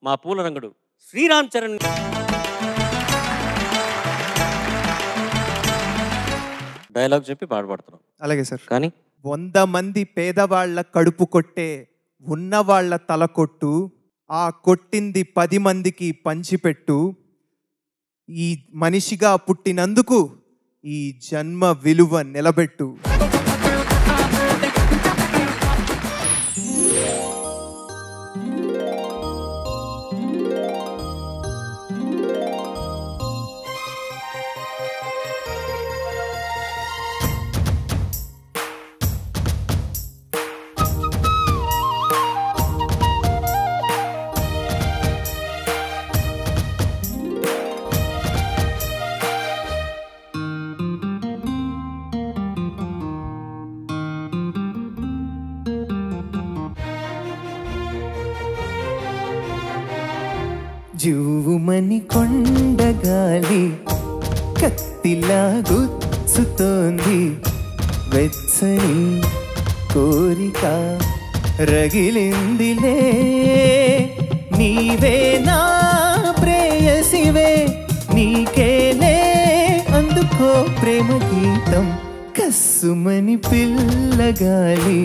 మా పూల రంగుడు శ్రీరామ్ చరణ్. డైలాగ్ చెప్పి పాడుతున్నాం. అలాగే సార్. కానీ 100 మంది పేదవాళ్ల కడుపు కొట్టే ఉన్నవాళ్ల తల కొట్టు, ఆ కొట్టింది 10 మందికి పంచిపెట్టు, ఈ మనిషిగా పుట్టినందుకు ఈ జన్మ విలువ నిలబెట్టు. జువ్వుమని కొండగాలి కత్తిలా గుచ్చుతోంది, వెచ్చని కోరిక రగిలిందిలే, నీవే నా ప్రేయసివే, నీకేలే అందుకో ప్రేమ గీతం. కస్సుమని పిల్లగాలి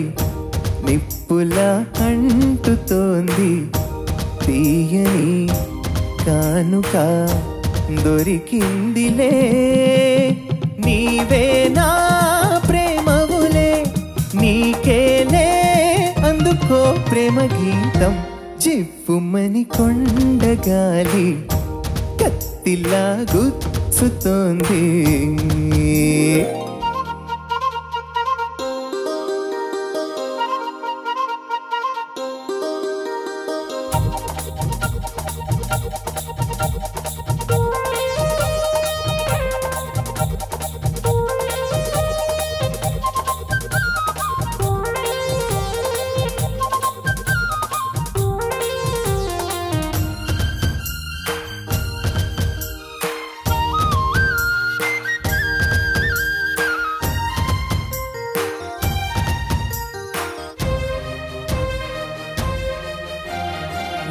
నిప్పులా అంటుతోంది, తీయని కానుక దొరికిందిలే, నీవే నా ప్రేమవులే, నీకేలే అందుకో ప్రేమ గీతం. జివ్వుమని కొండగాలి కత్తిలా గుచ్చుతోంది.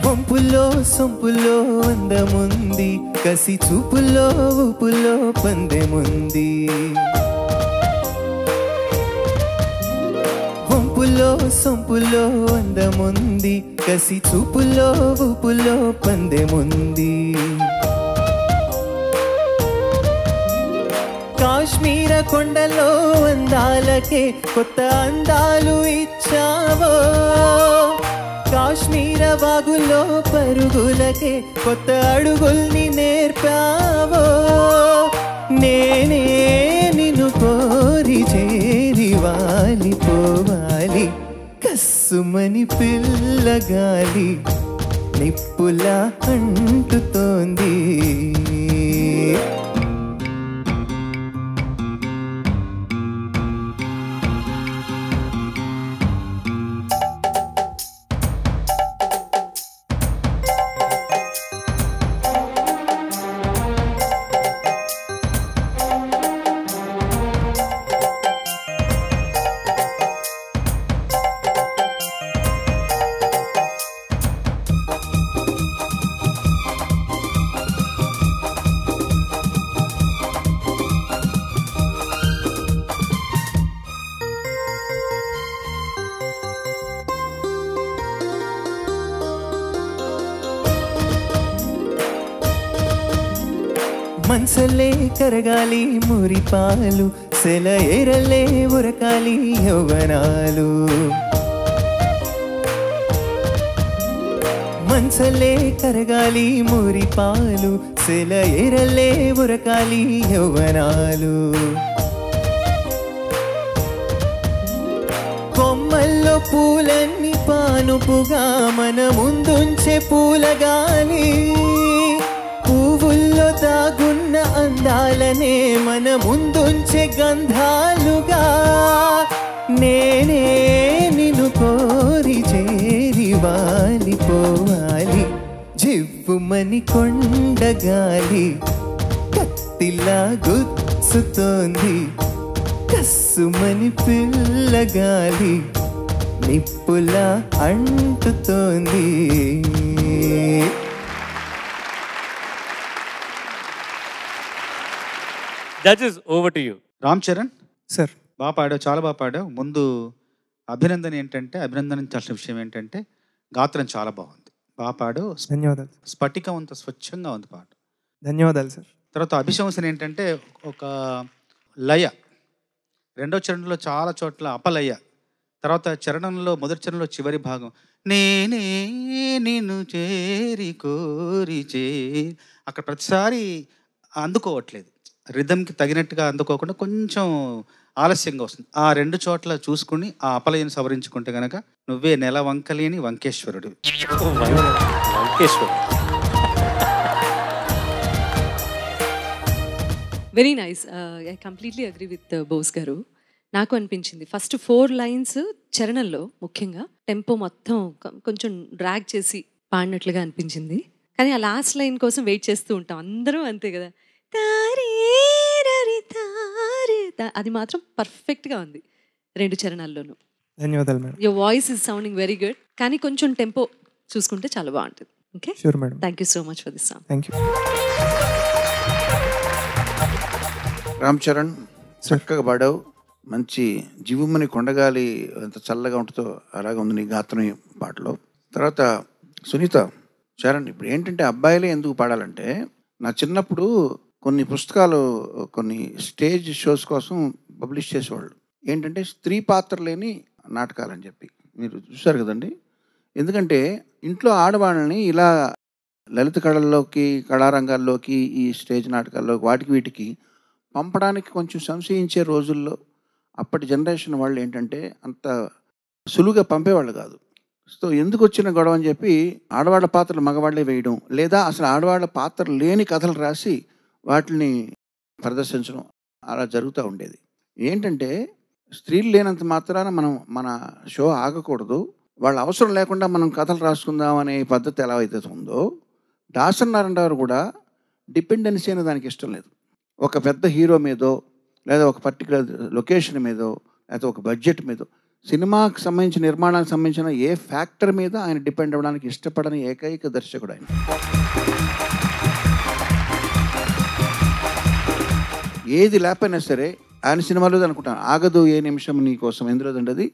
వంపులో సొంపులో అందముంది, కసి చూపులో ఊపులో పందెముంది. వంపులో సొంపులో అందముంది, కసి చూపులో ఊపులో పందెముంది. కాశ్మీర కొండలో అందాలకే కొత్త అందాలు ఇచ్చావో, కాశ్మీర వాగులో పరుగులకే కొత్త అడుగుల్ని నేర్పావో, నేనే నిన్ను కోరి చేరి వాలిపోవాలి. కస్సుమని పిల్లగాలి నిప్పులా అంటుతోంది. మనసలే కరగాలి మురిపాలు, సెల ఎరలే ఉరకాలి యౌవనాలు. మనసలే కరగాలి మురిపాలు, సెల ఎరలే ఉరకాలి యౌవనాలు. కొమ్మల్లో పూలన్నీ పానుపుగా మన ముందుంచే పూలగాలి, పువ్వుల్లో దాగున్న అందాలనే మన ముందుంచే గంధాలుగా, నేనే నిన్ను కోరి చేరి వాలిపోవాలి. జివ్వుమని కొండగాలి కత్తిలా గుచ్చుతోంది, కస్సుమని పిల్లగాలి నిప్పులా అంటుతోంది. Judges over to you. Ram Charan sir. బాగా పాడావు, చాలా బాగా పాడావు. ముందు అభినందనించాల్సిన విషయం ఏంటంటే గాత్రం చాలా బాగుంది, బాగా పాడావు. ధన్యవాదాలు. స్ఫటికం అంత స్వచ్ఛంగా ఉంది పాట. ధన్యవాదాలు సార్. తర్వాత అభిశంసన ఏంటంటే ఒక లయ, రెండో చరణంలో చాలా చోట్ల అపలయ, తర్వాత చరణంలో మొదటి చరణంలో చివరి భాగం నేనే నిన్ను చేరి కోరి అక్కడ ప్రతిసారి అందుకోవట్లేదు, రిథంకి తగినట్టుగా అందుకోకుండా కొంచెం ఆలస్యంగా వస్తుంది. ఆ రెండు చోట్ల చూసుకుని ఆ అపలయను సవరించుకుంటే గనక నువ్వే నెల వంకలేని వంకేశ్వరుడు. Very nice. I completely agree with Bose garu. నాకు అనిపించింది ఫస్ట్ 4 lines చరణంలో ముఖ్యంగా టెంపో మొత్తం కొంచెం డ్రాగ్ చేసి పాడినట్లుగా అనిపించింది. కానీ ఆ లాస్ట్ లైన్ కోసం వెయిట్ చేస్తూ ఉంటాం అందరూ, అంతే కదా. అది మాత్రం పర్ఫెక్ట్గా ఉంది రెండు చరణాల్లోనూ. ధన్యవాదాలు madam. Your voice is sounding very good. కానీ కొంచెం టెంపో చూసుకుంటే చాలా బాగుంటుంది. Okay, sure madam. Thank you so much for this song. Thank you. Ram Charan చక్కగా పాడావు. మంచి జీవమని కొండగాలి ఎంత చల్లగా ఉంటుందో అలాగే ఉంది నీ గాత్రం ఈ పాటలో. తర్వాత సునీత, చరణ్ ఇప్పుడు ఏంటంటే అబ్బాయిలే ఎందుకు పాడాలంటే, నా చిన్నప్పుడు కొన్ని పుస్తకాలు కొన్ని స్టేజ్ షోస్ కోసం పబ్లిష్ చేసేవాళ్ళు. ఏంటంటే స్త్రీ పాత్ర లేని నాటకాలని చెప్పి మీరు చూశారు కదండి. ఎందుకంటే ఇంట్లో ఆడవాళ్ళని ఇలా లలిత కళల్లోకి కళారంగాల్లోకి ఈ స్టేజ్ నాటకాల్లోకి వాటికి వీటికి పంపడానికి కొంచెం సంశయించే రోజుల్లో అప్పటి జనరేషన్ వాళ్ళు ఏంటంటే అంత సులువుగా పంపేవాళ్ళు కాదు. సో ఎందుకు వచ్చిన గొడవ అని చెప్పి ఆడవాళ్ళ పాత్రలు మగవాళ్ళే వేయడం, లేదా అసలు ఆడవాళ్ళ పాత్ర లేని కథలు రాసి వాటిని ప్రదర్శించడం అలా జరుగుతూ ఉండేది. ఏంటంటే స్త్రీలు లేనంత మాత్రాన మనం మన షో ఆగకూడదు, వాళ్ళ అవసరం లేకుండా మనం కథలు రాసుకుందాం అనే పద్ధతి ఎలా అయితే ఉందో, దాసరి నారాయణరావు కూడా డిపెండెన్సీ అనే దానికి ఇష్టం లేదు. ఒక పెద్ద హీరో మీదో లేదా ఒక పర్టికులర్ లొకేషన్ మీదో లేదా ఒక బడ్జెట్ మీదో సినిమాకి సంబంధించిన నిర్మాణానికి సంబంధించిన ఏ ఫ్యాక్టర్ మీద ఆయన డిపెండ్ అవ్వడానికి ఇష్టపడని ఏకైక దర్శకుడు ఆయన. ఏది లేకపోయినా సరే ఆయన సినిమాలో అనుకుంటాను ఆగదు ఏ నిమిషం నీ కోసం, ఎందులో అది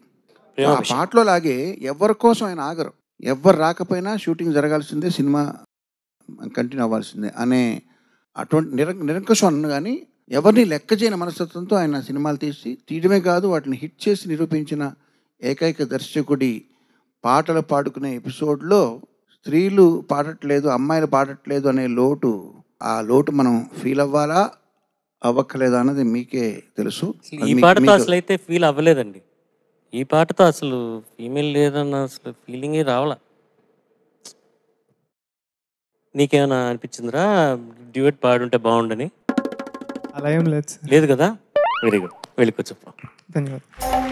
ఆ పాటలో లాగే ఎవరి కోసం ఆయన ఆగరు. ఎవరు రాకపోయినా షూటింగ్ జరగాల్సిందే, సినిమా కంటిన్యూ అవ్వాల్సిందే అనే అటువంటి నిరంకుశం అన్న కానీ ఎవరిని లెక్క చేయని మనస్తత్వంతో ఆయన సినిమాలు తీయడమే కాదు వాటిని హిట్ చేసి నిరూపించిన ఏకైక దర్శకుడి పాటలు పాడుకునే ఎపిసోడ్లో స్త్రీలు పాడట్లేదు, అమ్మాయిలు పాడట్లేదు అనే లోటు, ఆ లోటు మనం ఫీల్ అవ్వాలా అవ్వక్కలేదా అన్నది మీకే తెలుసు. ఈ పాటతో అసలు అయితే ఫీల్ అవ్వలేదండి. ఈ పాటతో అసలు ఫీమేల్ లేదన్న అసలు ఫీలింగే రావాలా. నీకేమైనా అనిపించిందిరా డ్యూయట్ పాడుంటే బాగుండని? అలా ఏం లేదు సార్. లేదు కదా, వెరీ గుడ్, వెళ్ళిపోవచ్చు. ధన్యవాదాలు.